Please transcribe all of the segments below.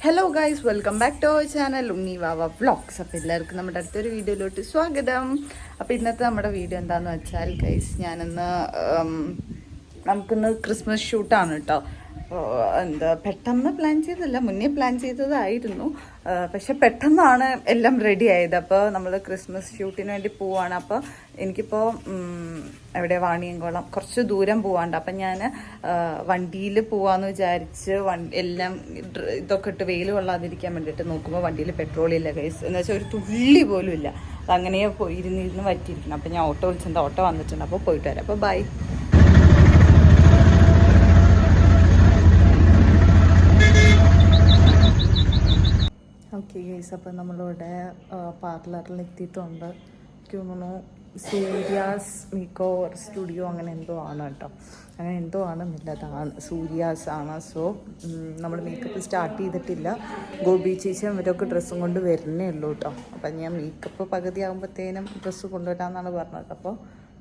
Hello guys, welcome back to our channel Unni Vava vlogs. അപ്പോൾ എല്ലാവർക്കും നമ്മുടെ അടുത്തൊരു വീഡിയോയിലോട്ട് സ്വാഗതം. അപ്പോൾ ഇന്നത്തെ നമ്മുടെ വീഡിയോ എന്താണെന്ന് വെച്ചാൽ ഗൈസ്, ഞാനിന്ന് നമുക്കിന്ന് ക്രിസ്മസ് ഷൂട്ടാണ് കേട്ടോ. എന്താ പെട്ടെന്ന് പ്ലാൻ ചെയ്തല്ല, മുന്നേ പ്ലാൻ ചെയ്തതായിരുന്നു. പക്ഷെ പെട്ടെന്നാണ് എല്ലാം റെഡി ആയത്. അപ്പോൾ നമ്മൾ ക്രിസ്മസ് ഷൂട്ടിന് വേണ്ടി പോവാണ്. അപ്പോൾ എനിക്കിപ്പോൾ എവിടെ വാണിയംകുളം കുറച്ച് ദൂരം പോവാണ്ട്. അപ്പം ഞാൻ വണ്ടിയിൽ പോവാന്ന് വിചാരിച്ച് എല്ലാം ഇതൊക്കെ ഇട്ട് വെയിൽ കൊള്ളാതിരിക്കാൻ വേണ്ടിയിട്ട് നോക്കുമ്പോൾ വണ്ടിയിൽ പെട്രോൾ ഇല്ല ഗൈസ്. എന്ന് വെച്ചാൽ ഒരു തുള്ളി പോലും ഇല്ല. അതങ്ങനെ ഇരുന്ന് വറ്റിയിരിക്കണം. അപ്പം ഞാൻ ഓട്ടോ വിളിച്ചിട്ടുണ്ട്, ഓട്ടോ വന്നിട്ടുണ്ട്. അപ്പോൾ പോയിട്ട് വരാം. അപ്പോൾ ബൈ. ഓക്കെ ഗൈസ്, അപ്പം നമ്മളിവിടെ പാർലറിൽ എത്തിയിട്ടുണ്ട്. എനിക്ക് തോന്നുന്നു സൂര്യാസ് മേക്ക് ഓവർ സ്റ്റുഡിയോ അങ്ങനെ എന്തോ ആണ് കേട്ടോ. അങ്ങനെ എന്തോ ആണെന്നില്ല, അതാണ് സൂര്യാസ് ആണ്. സോ നമ്മൾ മേക്കപ്പ് സ്റ്റാർട്ട് ചെയ്തിട്ടില്ല. ഗോപി ചേച്ചി ഇവരൊക്കെ ഡ്രസ്സും കൊണ്ട് വരുന്നേ ഉള്ളൂ കേട്ടോ. അപ്പം ഞാൻ മേക്കപ്പ് പകുതി ആകുമ്പോഴത്തേനും ഡ്രസ്സ് കൊണ്ടുവരാമെന്നാണ് പറഞ്ഞത്. അപ്പോൾ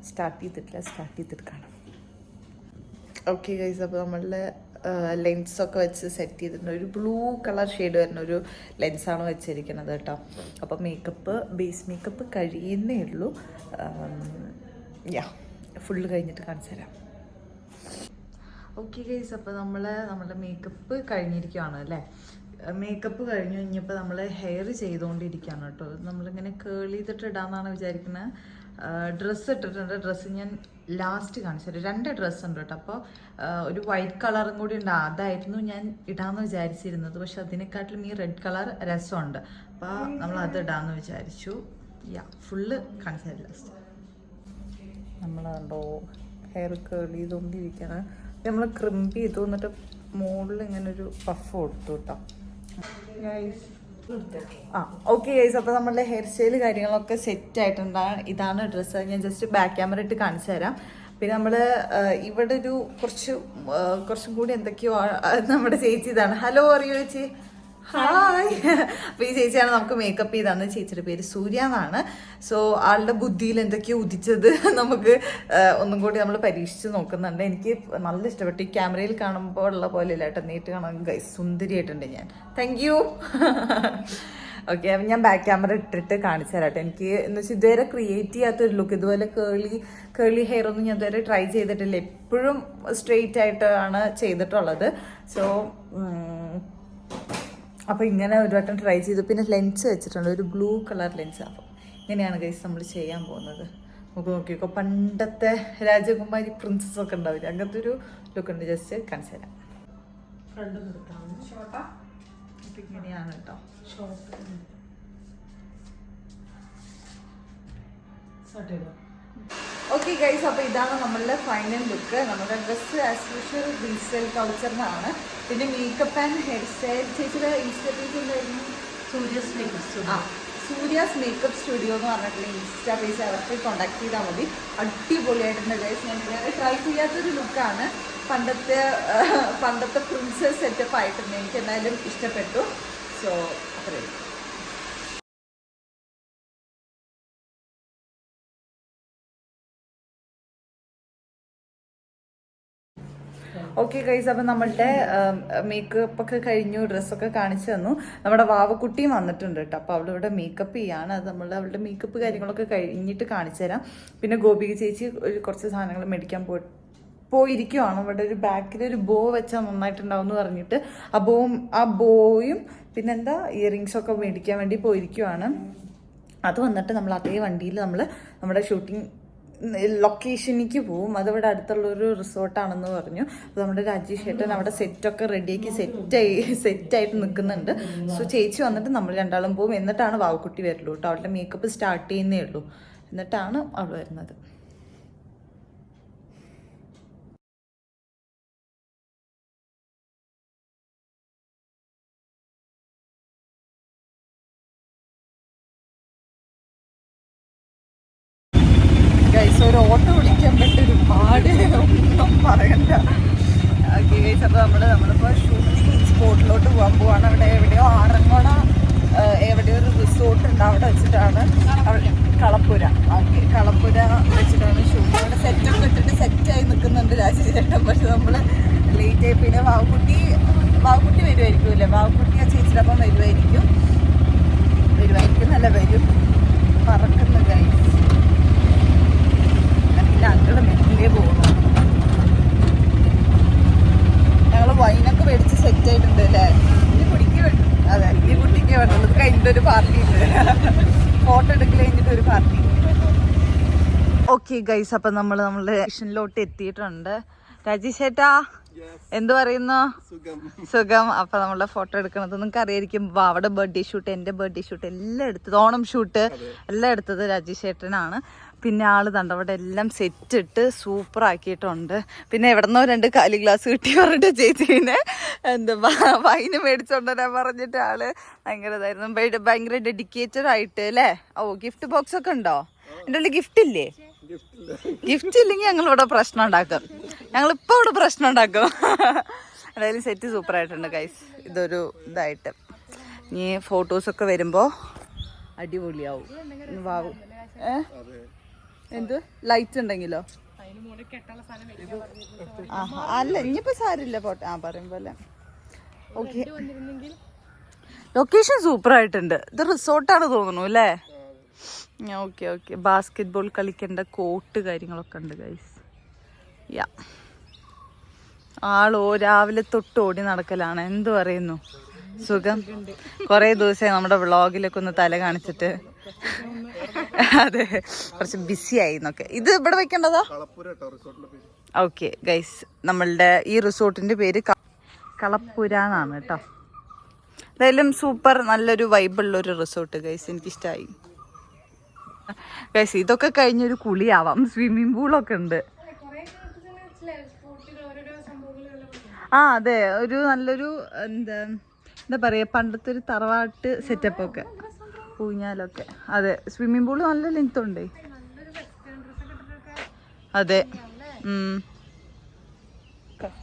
സ്റ്റാർട്ട് ചെയ്തിട്ട് കാണാം. ഓക്കെ ഗൈസ്, അപ്പോൾ നമ്മളുടെ ലെൻസൊക്കെ വെച്ച് സെറ്റ് ചെയ്തിട്ടുണ്ട്. ഒരു ബ്ലൂ കളർ ഷെയ്ഡ് വരുന്ന ഒരു ലെൻസാണ് വെച്ചിരിക്കുന്നത് കേട്ടോ. അപ്പോൾ ബേസ് മേക്കപ്പ് കഴിയുന്നേ ഉള്ളൂ. ഫുള്ള് കഴിഞ്ഞിട്ട് കാണിച്ചു തരാം. ഓക്കെ ഗൈസ്, അപ്പോൾ നമ്മുടെ മേക്കപ്പ് കഴിഞ്ഞിരിക്കുകയാണ് അല്ലേ. മേക്കപ്പ് കഴിഞ്ഞു കഴിഞ്ഞപ്പോൾ നമ്മൾ ഹെയർ ചെയ്തുകൊണ്ടിരിക്കുകയാണ് കേട്ടോ. നമ്മളിങ്ങനെ കേൾ ചെയ്തിട്ട് ഇടാമെന്നാണ് വിചാരിക്കുന്നത്. ഡ്രസ്സ് ഇട്ടിട്ടുണ്ട്. ഡ്രസ്സ് ഞാൻ ലാസ്റ്റ് കാണിച്ചു തരാം. 2 ഡ്രസ്സ് ഉണ്ട് കേട്ടോ. അപ്പോൾ ഒരു വൈറ്റ് കളറും കൂടി ഉണ്ട്. അതായിരുന്നു ഞാൻ ഇടാമെന്ന് വിചാരിച്ചിരുന്നത്. പക്ഷെ അതിനെക്കാട്ടിലും ഈ റെഡ് കളർ രസമുണ്ട്. അപ്പോൾ നമ്മൾ അത് ഇടാമെന്ന് വിചാരിച്ചു. ഫുള്ള് കാണിച്ചു തരാം ലാസ്റ്റ്. നമ്മളോ ഹെയർ കേൾ ചെയ്തുകൊണ്ടിരിക്കുകയാണ്. നമ്മൾ ക്രിമ്പ് ചെയ്തു എന്നിട്ട് മുകളിൽ ഇങ്ങനെ ഒരു പഫ് കൊടുത്തു കേട്ടോ. ഓക്കെ ഗൈസ്, അപ്പോൾ നമ്മളുടെ ഹെയർ സ്റ്റൈൽ കാര്യങ്ങളൊക്കെ സെറ്റ് ആയിട്ടുണ്ട്. ഇതാണ് ഡ്രസ്സ്. ഞാൻ ജസ്റ്റ് ബാക്ക് ക്യാമറ ഇട്ട് കാണിച്ചു തരാം. പിന്നെ നമ്മൾ ഇവിടെ ഒരു കുറച്ചും കൂടി എന്തൊക്കെയോ നമ്മുടെ ചേച്ചി ഇതാണ്. ഹലോ അറിയോ ചേച്ചി? ഹായ്. അപ്പോൾ ഈ ചേച്ചിയാണ് നമുക്ക് മേക്കപ്പ് ചെയ്താണ്. ചേച്ചിയുടെ പേര് സൂര്യ എന്നാണ്. സോ ആളുടെ ബുദ്ധിയിൽ എന്തൊക്കെയോ ഉദിച്ചത് നമുക്ക് ഒന്നും കൂടി നമ്മൾ പരീക്ഷിച്ച് നോക്കുന്നുണ്ട്. എനിക്ക് നല്ല ഇഷ്ടപ്പെട്ടു. ഈ ക്യാമറയിൽ കാണുമ്പോൾ ഉള്ള പോലെ ഇല്ല കേട്ടോ. നേരിട്ട് കാണാൻ ഗൈസ് സുന്ദരിയായിട്ടുണ്ട് ഞാൻ. Thank you. ഓക്കെ, അപ്പം ഞാൻ ബാക്ക് ക്യാമറ ഇട്ടിട്ട് കാണിച്ചു തരാം കേട്ടോ. എനിക്ക് എന്ന് വെച്ചാൽ ഇതുവരെ ക്രിയേറ്റ് ചെയ്യാത്തൊരു ലുക്ക്, ഇതുപോലെ കേളി ഹെയർ ഒന്നും ഞാൻ ഇതുവരെ ട്രൈ ചെയ്തിട്ടില്ല. എപ്പോഴും സ്ട്രെയിറ്റ് ആയിട്ടാണ് ചെയ്തിട്ടുള്ളത്. സോ അപ്പോൾ ഇങ്ങനെ ഒരു വട്ടം ട്രൈ ചെയ്തു. പിന്നെ ലെൻസ് വെച്ചിട്ടുണ്ട്, ഒരു ബ്ലൂ കളർ ലെൻസ്. അപ്പോൾ ഇങ്ങനെയാണ് ഗൈസ് നമ്മൾ ചെയ്യാൻ പോകുന്നത്. നമുക്ക് നോക്കിക്കോ, പണ്ടത്തെ രാജകുമാരി പ്രിൻസസ് ഒക്കെ ഉണ്ടാവില്ല, അങ്ങനത്തെ ഒരു ലുക്ക് ഉണ്ട്. ജസ്റ്റ് കാണിച്ചു തരാം. അപ്പം ഇങ്ങനെയാണ് കേട്ടോ. ഓക്കെ ഗൈസ്, അപ്പോൾ ഇതാണ് നമ്മളുടെ ഫൈനൽ ലുക്ക്. നമ്മുടെ ഡ്രസ്സ് ആസ് യൂഷ്വൽ ഡിജിറ്റൽ കൾച്ചറിനാണ്. പിന്നെ മേക്കപ്പ് ആൻഡ് ഹെയർ സ്റ്റൈൽ ചേച്ചിയുടെ ഇൻസ്റ്റാ പേജ് ഉണ്ടായിരുന്നു, സൂര്യാസ് മേക്കപ്പ് സ്റ്റുഡിയോ എന്ന് പറഞ്ഞിട്ടുള്ള ഇൻസ്റ്റാ പേജ്. അവർക്ക് കോൺടാക്ട് ചെയ്താൽ മതി. അടിപൊളിയായിട്ടുണ്ട് ഗൈസ്. ഞാൻ ഇതുവരെ ട്രൈ ചെയ്യാത്തൊരു ലുക്കാണ്. പണ്ടത്തെ പ്രിൻസസ് സെറ്റപ്പ് ആയിട്ടുണ്ട്. എനിക്ക് എന്തായാലും ഇഷ്ടപ്പെട്ടു. സോ അത്രയും. ഓക്കെ ഗൈസ്, അപ്പം നമ്മളുടെ മേക്കപ്പ് ഒക്കെ കഴിഞ്ഞു, ഡ്രസ്സൊക്കെ കാണിച്ചു തന്നു. നമ്മുടെ വാവക്കുട്ടിയും വന്നിട്ടുണ്ട് കേട്ടോ. അപ്പോൾ അവളിവിടെ മേക്കപ്പ് ചെയ്യാണ്. അത് അവളുടെ മേക്കപ്പ് കാര്യങ്ങളൊക്കെ കഴിഞ്ഞിട്ട് കാണിച്ചു തരാം. പിന്നെ ഗോപിക ചേച്ചി കുറച്ച് സാധനങ്ങൾ മേടിക്കാൻ പോയിരിക്കുവാണ്. ഇവിടെ ഒരു ബാക്കിലൊരു ബോ വെച്ചാൽ നന്നായിട്ടുണ്ടാവും എന്ന് പറഞ്ഞിട്ട് ആ ബോയും പിന്നെന്താ ഇയറിങ്സൊക്കെ മേടിക്കാൻ വേണ്ടി പോയിരിക്കുവാണ്. അത് വന്നിട്ട് നമ്മൾ അതേ വണ്ടിയിൽ നമ്മുടെ ഷൂട്ടിംഗ് ലൊക്കേഷനിലേക്ക് പോവും. അതിവിടെ അടുത്തുള്ളൊരു റിസോർട്ടാണെന്ന് പറഞ്ഞു. അപ്പോൾ നമ്മുടെ രാജേഷ് ഏട്ടൻ അവിടെ സെറ്റൊക്കെ റെഡിയാക്കി സെറ്റായിട്ട് നിൽക്കുന്നുണ്ട്. സോ ചേച്ചി വന്നിട്ട് നമ്മൾ രണ്ടാളും പോവും. എന്നിട്ടാണ് വാവക്കുട്ടി വരുള്ളൂ കേട്ടോ. അവളുടെ മേക്കപ്പ് സ്റ്റാർട്ട് ചെയ്യുന്നേ ഉള്ളൂ. എന്നിട്ടാണ് അവൾ വരുന്നത്. ഗൈസ്, ഒരു ഓട്ടോ വിളിക്കാൻ പറ്റിയ ഒരുപാട് ഒന്നും പറയണ്ട. ഓക്കെ ഗൈസ്, അപ്പോൾ നമ്മളിപ്പോൾ ഷൂട്ടിംഗ് സ്പോട്ടിലോട്ട് പോകാൻ പോവാണ്. അവിടെ എവിടെയോ ആറന്മുള എവിടെയോ ഒരു റിസോർട്ട് ഉണ്ട്. അവിടെ വെച്ചിട്ടാണ് കളപ്പുര. ഓക്കെ, കളപ്പുര വെച്ചിട്ടാണ് ഷൂട്ടിംഗ്. അവിടെ സെറ്റൊക്കെ ഇട്ടിട്ട് സെറ്റായി നിൽക്കുന്നുണ്ട് രാജേഷേട്ടൻ. പക്ഷെ നമ്മൾ ലേറ്റ് ആയി. പിന്നെ വാവക്കുട്ടി വരുമായിരിക്കും അല്ലേ. വാവക്കുട്ടി ആ ചേച്ചി ചിലപ്പം വരുമായിരിക്കും നല്ല വരും. പറക്കുന്ന ഗൈസ്. പിന്നെ അങ്കിള് മെല്ലിയേ പോകുന്നു. ഞങ്ങൾ വൈനൊക്കെ മേടിച്ച് സെറ്റ് ആയിട്ടുണ്ട് അല്ലേ? ഇനി കുടിക്ക് വേണ്ടു. അതെ, ഇനി കുട്ടിക്ക് വേണ്ടുള്ളൂ. ഇത് കഴിഞ്ഞിട്ട് ഒരു പാർട്ടി ഉണ്ട്. ഫോട്ടോ എടുക്കൽ കഴിഞ്ഞിട്ട് ഒരു പാർട്ടി. ഓക്കെ ഗൈസ്, അപ്പം നമ്മളുടെ സ്റ്റേഷനിലോട്ട് എത്തിയിട്ടുണ്ട്. രാജേഷ് ചേട്ടാ എന്ത് പറയുന്നു? സുഖം. അപ്പൊ നമ്മളുടെ ഫോട്ടോ എടുക്കണത് നിങ്ങൾക്ക് അറിയായിരിക്കും. അവിടെ ബർത്ത്ഡേ ഷൂട്ട്, എൻ്റെ ബർത്ത്ഡേ ഷൂട്ട് എല്ലാം എടുത്തത്, ഓണം ഷൂട്ട് എല്ലാം എടുത്തത് രാജേഷ് ചേട്ടനാണ്. പിന്നെ ആള് അവിടെ എല്ലാം സെറ്റ് ഇട്ട് സൂപ്പർ ആക്കിയിട്ടുണ്ട്. പിന്നെ എവിടെന്നോ 2 കാലി ഗ്ലാസ് കിട്ടി പറഞ്ഞിട്ട് ചേച്ചീനെ എന്താ വൈന് മേടിച്ചോണ്ടരാൻ പറഞ്ഞിട്ട് ആള് ഭയങ്കര ഇതായിരുന്നു. ഭയങ്കര ഡെഡിക്കേറ്റഡ് ആയിട്ട് അല്ലേ? ഓ, ഗിഫ്റ്റ് ബോക്സ് ഒക്കെ ഉണ്ടോ? എൻ്റെ ഉള്ളിൽ ഗിഫ്റ്റ് ഇല്ലേ? ഗിഫ്റ്റ് ഇല്ലെങ്കിൽ ഞങ്ങൾ ഇവിടെ പ്രശ്നം ഉണ്ടാക്കും. ഞങ്ങളിപ്പോ ഇവിടെ പ്രശ്നം ഉണ്ടാക്കും. എന്തായാലും സെറ്റ് സൂപ്പർ ആയിട്ടുണ്ട് ഗൈസ്. ഇതൊരു ഇതായിട്ട് ഇനി ഫോട്ടോസൊക്കെ വരുമ്പോ അടിപൊളിയാവും. വാവ്. എന്ത് ലൈറ്റ് ഉണ്ടെങ്കിലോ? അല്ല, ഇനിയിപ്പോ സാരില്ല പോട്ടെ. പറയും പോലെ. ഓക്കെ, ലൊക്കേഷൻ സൂപ്പർ ആയിട്ടുണ്ട്. ഇത് റിസോർട്ടാണ് തോന്നുന്നു അല്ലേ? Okay okay. ബാസ്കറ്റ് ബോൾ കളിക്കേണ്ട കോർട്ട് കാര്യങ്ങളൊക്കെ ഉണ്ട് ഗൈസ്. യാ, ആളോ രാവിലെ തൊട്ട് ഓടി നടക്കലാണ്. എന്തു പറയുന്നു? സുഖം. കുറേ ദിവസമായി നമ്മുടെ വ്ളോഗിലൊക്കെ ഒന്ന് തല കാണിച്ചിട്ട്. അതെ, കുറച്ച് ബിസി ആയി എന്നൊക്കെ. ഇത് ഇവിടെ വെക്കേണ്ടതാ? ഓക്കെ ഗൈസ്, നമ്മളുടെ ഈ റിസോർട്ടിന്റെ പേര് കളപ്പുര എന്നാണ് കേട്ടോ. എന്തായാലും സൂപ്പർ, നല്ലൊരു വൈബുള്ളൊരു റിസോർട്ട് ഗൈസ്. എനിക്കിഷ്ടമായി ഗൈസ്. ഇതൊക്കെ കഴിഞ്ഞൊരു കുളിയാവാം. സ്വിമ്മിങ് പൂളൊക്കെ ഉണ്ട്. അതെ, ഒരു നല്ലൊരു എന്താ പറയാ, പണ്ടത്തെ ഒരു തറവാട്ട് സെറ്റപ്പ് ഒക്കെ, ഊഞ്ഞാലൊക്കെ. അതെ, സ്വിമ്മിങ് പൂള് നല്ല ലെങ്ത് ഉണ്ട്. അതെ.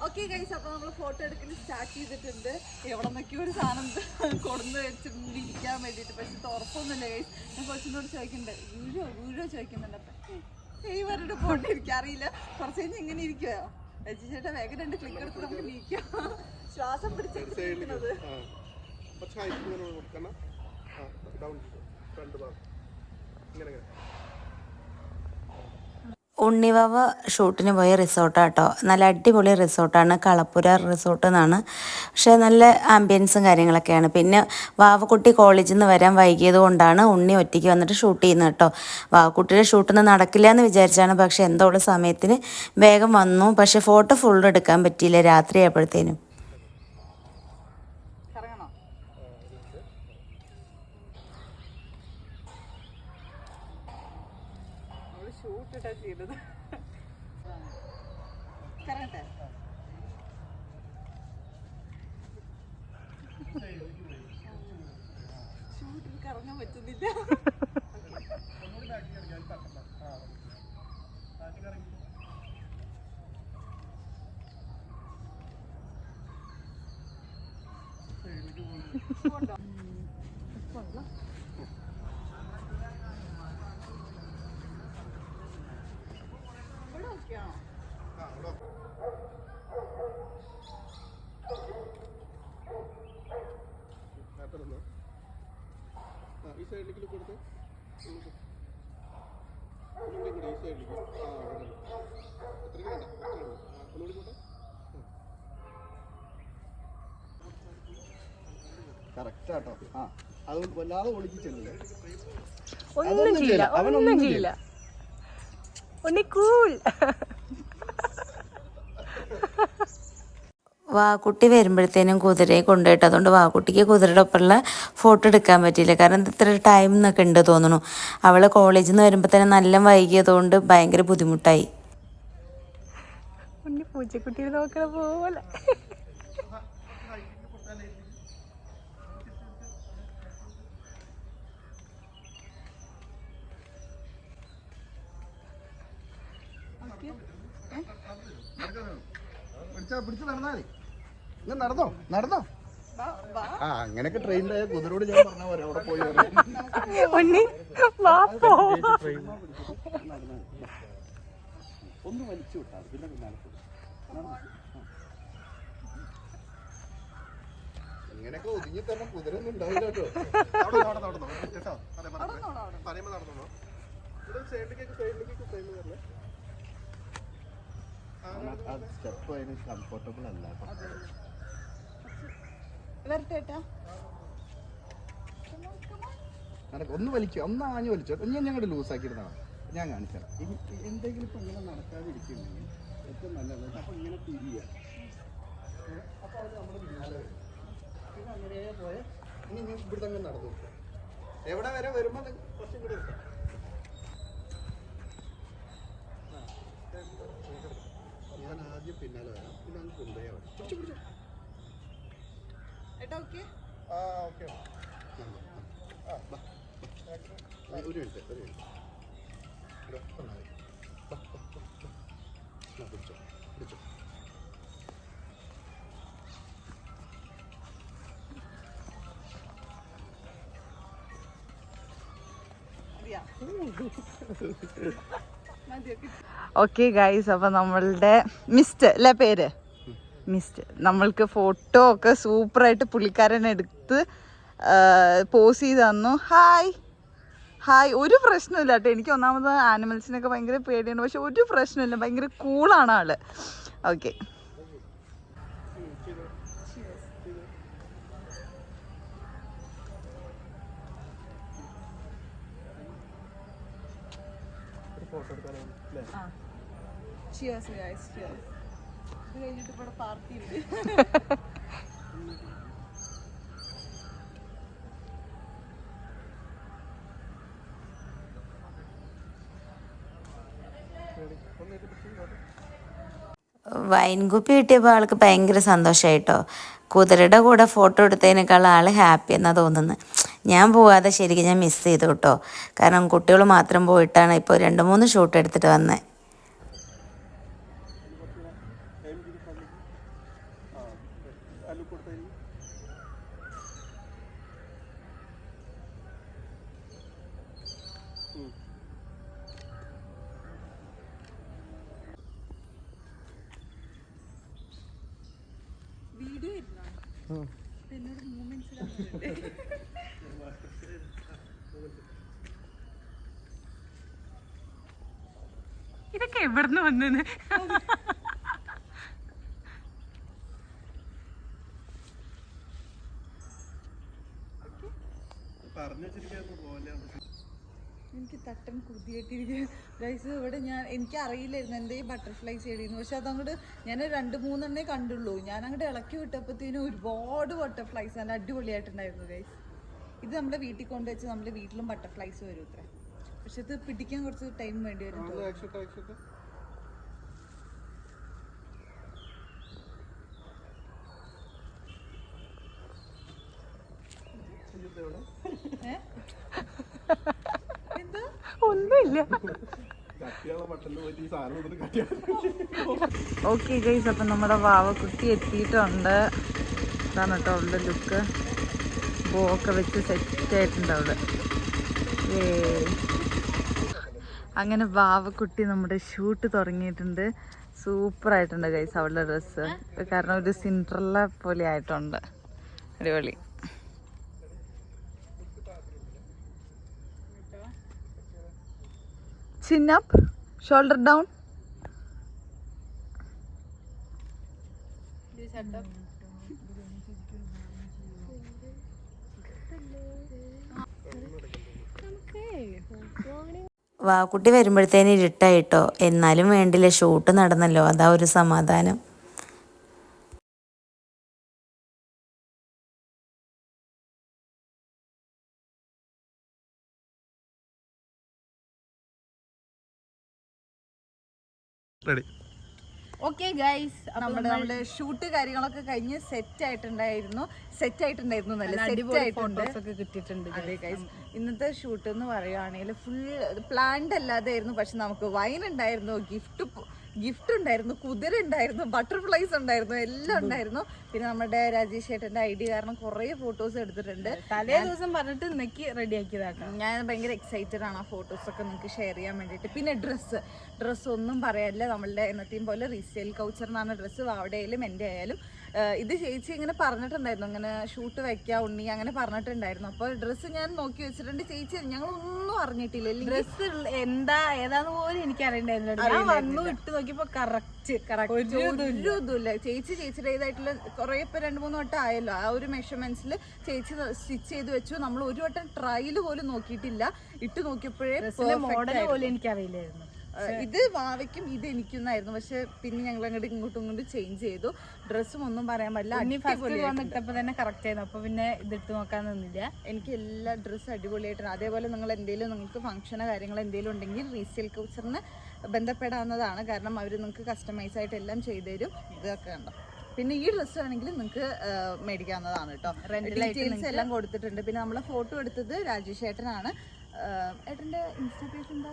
ഓക്കെ ഗൈസ്, അപ്പൊ നമ്മള് ഫോട്ടോ എടുക്കൽ സ്റ്റാർട്ട് ചെയ്തിട്ടുണ്ട്. എവിടെ നിന്നൊക്കെ ഒരു സാധനം കൊടുന്ന് വെച്ചിട്ടുണ്ട് ഇരിക്കാൻ വേണ്ടിട്ട്. പക്ഷെ തുറപ്പൊന്നുമില്ല ഗൈസ്. ഞാൻ കൊച്ചിനോട് ചോദിക്കണ്ടേ, വീഴോ ചോദിക്കുന്നുണ്ട്. അപ്പൊ ഈ പറഞ്ഞിട്ട് ഫോട്ടോ ഇരിക്കാൻ അറിയില്ല. കുറച്ച് കഴിഞ്ഞ് ഇങ്ങനെ ഇരിക്കുവോ? ചേട്ടാ വേഗം 2 ക്ലിക്ക് എടുത്ത് നമുക്ക് നീക്കാം. ശ്വാസം പിടിച്ചിരിക്കുന്നത്. ഉണ്ണിവാവ ഷൂട്ടിന് പോയ റിസോർട്ടാട്ടോ. നല്ല അടിപൊളി റിസോർട്ടാണ്, കളപ്പുര റിസോർട്ട് എന്നാണ്. പക്ഷേ നല്ല ആംബിയൻസും കാര്യങ്ങളൊക്കെയാണ്. പിന്നെ വാവക്കുട്ടി കോളേജിൽ നിന്ന് വരാൻ വൈകിയത് കൊണ്ടാണ് ഉണ്ണി ഒറ്റയ്ക്ക് വന്നിട്ട് ഷൂട്ട് ചെയ്യുന്നത് കേട്ടോ. വാവക്കുട്ടിയുടെ ഷൂട്ടൊന്നും നടക്കില്ല എന്ന് വിചാരിച്ചാണ്. പക്ഷേ എന്തോ ഉള്ള സമയത്തിന് വേഗം വന്നു. പക്ഷേ ഫോട്ടോ ഫുൾ എടുക്കാൻ പറ്റിയില്ല, രാത്രി ആയപ്പോഴത്തേനും. കറങ്ങാൻ പറ്റുന്നില്ല. ഈ സൈഡിലേക്ക് കൊടുത്ത് ഈ സൈഡിലേക്ക്. കറക്റ്റാട്ടോ. അത് വല്ലാതെ ഒളിച്ചില്ലേ? ഒന്നും ചെയ്യില്ല, അവനൊന്നും ചെയ്യില്ല. വാക്കുട്ടി വരുമ്പോഴത്തേനും കുതിരയെ കൊണ്ടുപോയിട്ട്, അതുകൊണ്ട് വാക്കുട്ടിക്ക് കുതിരയുടെ ഒപ്പമുള്ള ഫോട്ടോ എടുക്കാൻ പറ്റിയില്ല. കാരണം ഇത്ര ടൈം എന്നൊക്കെ ഉണ്ട് തോന്നുന്നു. അവൾ കോളേജിൽ നിന്ന് വരുമ്പോൾ തന്നെ നല്ല വൈകിയതുകൊണ്ട് ഭയങ്കര ബുദ്ധിമുട്ടായി. പൂച്ചക്കുട്ടി നോക്കണ പോലെ. പിടിച്ച് നടന്നാ മതി. നടന്നോ നടന്നോ. അങ്ങനെയൊക്കെ ട്രെയിനിലായ കുതിരോട് ഞാൻ പറഞ്ഞ പോലെ അവിടെ പോയി ഒന്ന് വലിച്ചു വിട്ടാ പിന്നെ പിന്നാലെ ഇങ്ങനെയൊക്കെ ഒതുങ്ങി തന്നെ കുതിര ഒന്നും ഉണ്ടാവില്ല കേട്ടോ. കേട്ടോ പറയുമ്പോ നടന്നോ. സ്റ്റെപ്പ് അതിന് കംഫർട്ടബിൾ അല്ല. ഒന്ന് വലിക്കുക, ഒന്ന് ആഞ്ഞു വലിച്ചോ. ഞാൻ ഞങ്ങളുടെ ലൂസാക്കിയിരുന്നതാണ്. ഞാൻ കാണിച്ചാൽ എന്തെങ്കിലും ഇപ്പം ഇങ്ങനെ നടക്കാതിരിക്കുന്നെങ്കിൽ ഏറ്റവും നല്ലത് അപ്പം ഇങ്ങനെ തിരിയുക. അപ്പോൾ അത് നമ്മുടെ പിന്നാലെ വരും. പിന്നെ അങ്ങനെ പോയ ഇനി ഞാൻ ഇവിടുത്തെ അങ്ങനെ നടന്നു എവിടെ വരെ വരുമ്പോൾ കുറച്ചും കൂടി എടുക്കാം. ഞാൻ ആദ്യം പിന്നാലെ വരാം, പിന്നെ അങ്ങ് കൊണ്ടുപോയാൽ വരാം. ആ ഓക്കെ. ഒരു മിനിറ്റ് പിടിച്ചോ പിടിച്ചോ. ഓക്കെ ഗൈസ്, അപ്പൊ നമ്മളുടെ മിസ്റ്റ് അല്ലേ പേര്, മിസ്റ്റ്, നമ്മൾക്ക് ഫോട്ടോ ഒക്കെ സൂപ്പറായിട്ട് പുള്ളിക്കാരൻ എടുത്ത് പോസ് ചെയ്ത് തന്നു. Hi hi. ഒരു പ്രശ്നമില്ല കേട്ടോ, എനിക്ക് ഒന്നാമത് ആനിമൽസിനൊക്കെ ഭയങ്കര പേടിയാണ്, പക്ഷെ ഒരു പ്രശ്നമില്ല, ഭയങ്കര കൂളാണ് ആള്. ഓക്കെ പാർട്ടി വൈൻ കുപ്പി കിട്ടിയപ്പോൾ ആൾക്ക് ഭയങ്കര സന്തോഷമായിട്ടോ. കുതിരയുടെ കൂടെ ഫോട്ടോ എടുത്തതിനേക്കാൾ ആൾ ഹാപ്പി എന്നാണ് തോന്നുന്നത്. ഞാൻ പോവാതെ ശരിക്കും ഞാൻ മിസ് ചെയ്തു കേട്ടോ, കാരണം കുട്ടികൾ മാത്രം പോയിട്ടാണ് ഇപ്പോൾ 2-3 ഷൂട്ട് എടുത്തിട്ട് വന്നത്. ഇതൊക്കെ എവിടുന്ന് വന്നെന്ന് എനിക്ക് തട്ടൻ കുതിയായിട്ടിരിക്കുക ഗൈസ്. ഇവിടെ എനിക്ക് അറിയില്ലായിരുന്നു എൻ്റെ ഈ ബട്ടർഫ്ലൈസ് ചെടിയെന്ന്, പക്ഷെ അതങ്ങോട്ട് ഞാൻ 2-3 കണ്ടുള്ളൂ. ഞാൻ അങ്ങോട്ട് ഇളക്കി വിട്ടപ്പോഴത്തേനും ഒരുപാട് ബട്ടർഫ്ലൈസ് നല്ല അടിപൊളിയായിട്ടുണ്ടായിരുന്നു ഗൈസ്. ഇത് നമ്മുടെ വീട്ടിൽ കൊണ്ടുവച്ച് നമ്മുടെ വീട്ടിലും ബട്ടർഫ്ലൈസ് വരും ഇത്ര, പക്ഷെ ഇത് പിടിക്കാൻ കുറച്ച് ടൈം വേണ്ടി വരും. ഒന്നുമില്ല. ഓക്കെ ഗൈസ്, അപ്പം നമ്മുടെ വാവക്കുട്ടി എത്തിയിട്ടുണ്ട്. ഇതാണ് കേട്ടോ അവളുടെ ലുക്ക്. ബോ ഒക്കെ വെച്ച് സെറ്റ് ആയിട്ടുണ്ട് അവള്. അങ്ങനെ വാവക്കുട്ടി നമ്മുടെ ഷൂട്ട് തുടങ്ങിയിട്ടുണ്ട്. സൂപ്പറായിട്ടുണ്ട് ഗൈസ് അവളുടെ ഡ്രസ്സ്, കാരണം ഒരു സിൻഡ്രല്ല പോലെ ആയിട്ടുണ്ട്. അടിപൊളി. Chin up, shoulder down. വാക്കുട്ടി വരുമ്പോഴത്തേന് ഇരുട്ടായിട്ടോ, എന്നാലും വേണ്ടില്ല, ഷൂട്ട് നടന്നല്ലോ, അതാ ഒരു സമാധാനം. ഓക്കെ ഗൈസ്, നമ്മുടെ ഷൂട്ട് കാര്യങ്ങളൊക്കെ കഴിഞ്ഞ് സെറ്റ് ആയിട്ടുണ്ടായിരുന്നു കിട്ടിയിട്ടുണ്ട്. അതെ ഗൈസ്, ഇന്നത്തെ ഷൂട്ട് എന്ന് പറയുകയാണെങ്കിൽ ഫുൾ പ്ലാൻഡ് അല്ലാതായിരുന്നു, പക്ഷെ നമുക്ക് വൈൻ ഉണ്ടായിരുന്നു, ഗിഫ്റ്റ് ഉണ്ടായിരുന്നു, കുതിര ഉണ്ടായിരുന്നു, ബട്ടർഫ്ലൈസ് ഉണ്ടായിരുന്നു, എല്ലാം ഉണ്ടായിരുന്നു. പിന്നെ നമ്മുടെ രാജേഷ് ചേട്ടന്റെ ഐഡിയ കാരണം കുറെ ഫോട്ടോസ് എടുത്തിട്ടുണ്ട്. തലേ ദിവസം പറഞ്ഞിട്ട് ഇന്നേക്ക് റെഡിയാക്കിയതാക്കാം. ഞാൻ ഭയങ്കര എക്സൈറ്റഡ് ആണ് ആ ഫോട്ടോസ് ഒക്കെ നിങ്ങൾക്ക് ഷെയർ ചെയ്യാൻ വേണ്ടിയിട്ട്. പിന്നെ ഡ്രസ്സ് ഒന്നും പറയാനില്ല, നമ്മളുടെ എന്നത്തെയും പോലെ റീസെയിൽ കൗച്ചർ എന്നാണ് ഡ്രസ്സ്. അവിടെ ആയാലും എൻ്റെ ആയാലും ഇത് ചേച്ചി ഇങ്ങനെ പറഞ്ഞിട്ടുണ്ടായിരുന്നു, ഇങ്ങനെ ഷൂട്ട് വെക്കാം ഉണ്ണി അങ്ങനെ പറഞ്ഞിട്ടുണ്ടായിരുന്നു. അപ്പോൾ ഡ്രസ്സ് ഞാൻ നോക്കി വെച്ചിട്ടുണ്ട്. ചേച്ചി ഞങ്ങളൊന്നും അറിഞ്ഞിട്ടില്ല. ഡ്രസ്സ് ഏതാന്ന് പോലും എനിക്ക് അറിയണ്ടായിരുന്നില്ല. ഞാൻ വന്നു ഇട്ട് നോക്കിയപ്പോ കറക്റ്റ് ഒരു ഇതുമില്ല. ചേച്ചിയുടേതായിട്ടുള്ള കുറെ ഇപ്പൊ 2-3 വട്ടം ആയല്ലോ. ആ ഒരു മെഷർമെന്റ്സിൽ ചേച്ചി സ്റ്റിച്ച് ചെയ്ത് വെച്ചു. നമ്മൾ ഒരു വട്ടം ട്രയൽ പോലും നോക്കിയിട്ടില്ല. ഇട്ട് നോക്കിയപ്പോഴേ മോഡൽ പോലും എനിക്കറിയില്ലായിരുന്നു. ഇത് വാവയ്ക്കും ഇത് എനിക്കുന്നായിരുന്നു. പക്ഷെ പിന്നെ ഞങ്ങൾ അങ്ങോട്ട് ഇങ്ങോട്ടും ചേഞ്ച് ചെയ്തു. ഡ്രസ്സും ഒന്നും പറയാൻ പറ്റില്ല. വന്നിട്ടപ്പോ തന്നെ കറക്റ്റ് ആയിരുന്നു. അപ്പൊ പിന്നെ ഇതിട്ട് നോക്കാൻ നിന്നില്ല. എനിക്ക് എല്ലാ ഡ്രസ്സും അടിപൊളിയായിട്ടാണ്. അതേപോലെ നിങ്ങൾ എന്തെങ്കിലും നിങ്ങൾക്ക് ഫംഗ്ഷനോ കാര്യങ്ങളോ എന്തെങ്കിലും ഉണ്ടെങ്കിൽ റീസെയിൽ കൾച്ചറിന് ബന്ധപ്പെടാവുന്നതാണ്. കാരണം അവർ നിങ്ങൾക്ക് കസ്റ്റമൈസ് ആയിട്ട് എല്ലാം ചെയ്തു തരും. ഇതൊക്കെ കണ്ടോ. പിന്നെ ഈ ഡ്രസ്സ് ആണെങ്കിൽ നിങ്ങൾക്ക് മേടിക്കാവുന്നതാണ് കേട്ടോ. ഡീറ്റെയിൽസ് എല്ലാം കൊടുത്തിട്ടുണ്ട്. പിന്നെ നമ്മളെ ഫോട്ടോ എടുത്തത് രാജേഷ് ഏട്ടനാണ്. ഏട്ടൻ്റെ ഇൻസ്റ്റാ പേജ് എന്താ?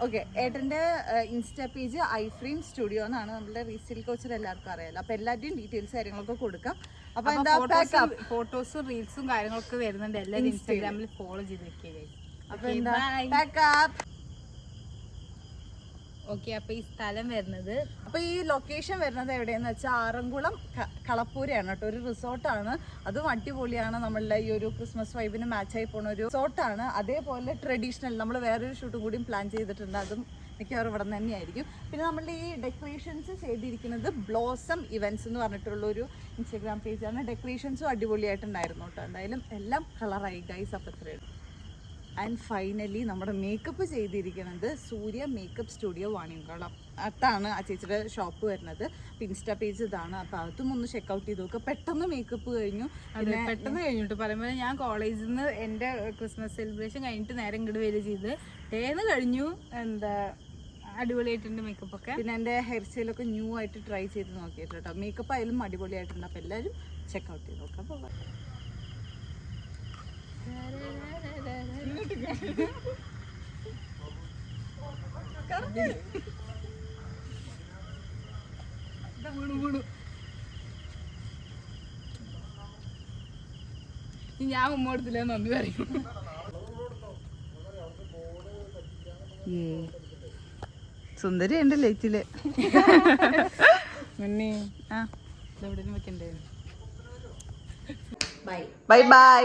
ഓക്കെ, ഏട്ടൻ്റെ ഇൻസ്റ്റാ പേജ് ഐഫ്രെയിം സ്റ്റുഡിയോ എന്നാണ്. നമ്മുടെ റീസെയിൽ കോച്ചർ എല്ലാവർക്കും അറിയാലോ. അപ്പൊ എല്ലാവരുടെയും ഡീറ്റെയിൽസ് കാര്യങ്ങളൊക്കെ കൊടുക്കാം. അപ്പൊ എന്താ ഫോട്ടോസും റീൽസും കാര്യങ്ങളൊക്കെ വരുന്നുണ്ട്. എല്ലാവരും ഇൻസ്റ്റാഗ്രാമിൽ ഫോളോ ചെയ്ത് വെക്കുക. അപ്പൊ എന്താ പാക്കപ്പ്. ഓക്കെ, അപ്പൊ ഈ സ്ഥലം വരുന്നത്, അപ്പൊ ഈ ലൊക്കേഷൻ വരുന്നത് എവിടെയെന്ന് വെച്ചാൽ ആറന്കുളം കളപ്പൂരയാണ് കേട്ടോ. ഒരു റിസോർട്ടാണ്. അതും അടിപൊളിയാണ്. നമ്മളുടെ ഈ ഒരു ക്രിസ്മസ് വൈബിന് മാച്ചായി പോണ ഒരു റിസോർട്ടാണ്. അതേപോലെ ട്രഡീഷണൽ നമ്മൾ വേറൊരു ഷൂട്ടും കൂടിയും പ്ലാൻ ചെയ്തിട്ടുണ്ട്. അതും മിക്കവാറും ഇവിടെ തന്നെയായിരിക്കും. പിന്നെ നമ്മളുടെ ഈ ഡെക്കറേഷൻസ് ചെയ്തിരിക്കുന്നത് ബ്ലോസം ഇവന്റ്സ് എന്ന് പറഞ്ഞിട്ടുള്ളൊരു ഇൻസ്റ്റാഗ്രാം പേജാണ്. ഡെക്കറേഷൻസും അടിപൊളിയായിട്ടുണ്ടായിരുന്നു കേട്ടോ. എന്തായാലും എല്ലാം കളറായി ഗൈസ്. അപ്പം ഇത്രയും. ആൻഡ് ഫൈനലി നമ്മുടെ മേക്കപ്പ് ചെയ്തിരിക്കുന്നത് സൂര്യ മേക്കപ്പ് സ്റ്റുഡിയോ വാണിയംകുളം. അതാണ് ആ ചേച്ചിയുടെ ഷോപ്പ് വരുന്നത്. ഇൻസ്റ്റാ പേജ് ഇതാണ്. അപ്പം അതും ഒന്ന് ചെക്കൗട്ട് ചെയ്ത് നോക്കുക. പെട്ടെന്ന് മേക്കപ്പ് കഴിഞ്ഞു. പെട്ടെന്ന് കഴിഞ്ഞിട്ട് പറയുമ്പോൾ ഞാൻ കോളേജിൽ നിന്ന് എൻ്റെ ക്രിസ്മസ് സെലിബ്രേഷൻ കഴിഞ്ഞിട്ട് നേരെ ഇങ്ങോട്ട് വരിക ചെയ്ത് ടേന്ന് കഴിഞ്ഞു. എന്താ അടിപൊളിയായിട്ടുണ്ട് മേക്കപ്പ് ഒക്കെ. പിന്നെ എൻ്റെ ഹെയർ സ്റ്റൈലൊക്കെ ന്യൂ ആയിട്ട് ട്രൈ ചെയ്ത് നോക്കിയിട്ട് കേട്ടോ. മേക്കപ്പ് ആയാലും അടിപൊളിയായിട്ടുണ്ട്. അപ്പം എല്ലാവരും ചെക്കൗട്ട് ചെയ്ത് നോക്കാം. അപ്പോൾ ഞാൻ ഉമ്മ കൊടുത്തില്ല നന്ദി പറയും. സുന്ദരി ഉണ്ട് ലൈറ്റില്. മുന്നേ എവിടെ വെക്കണ്ടേ? Bye bye.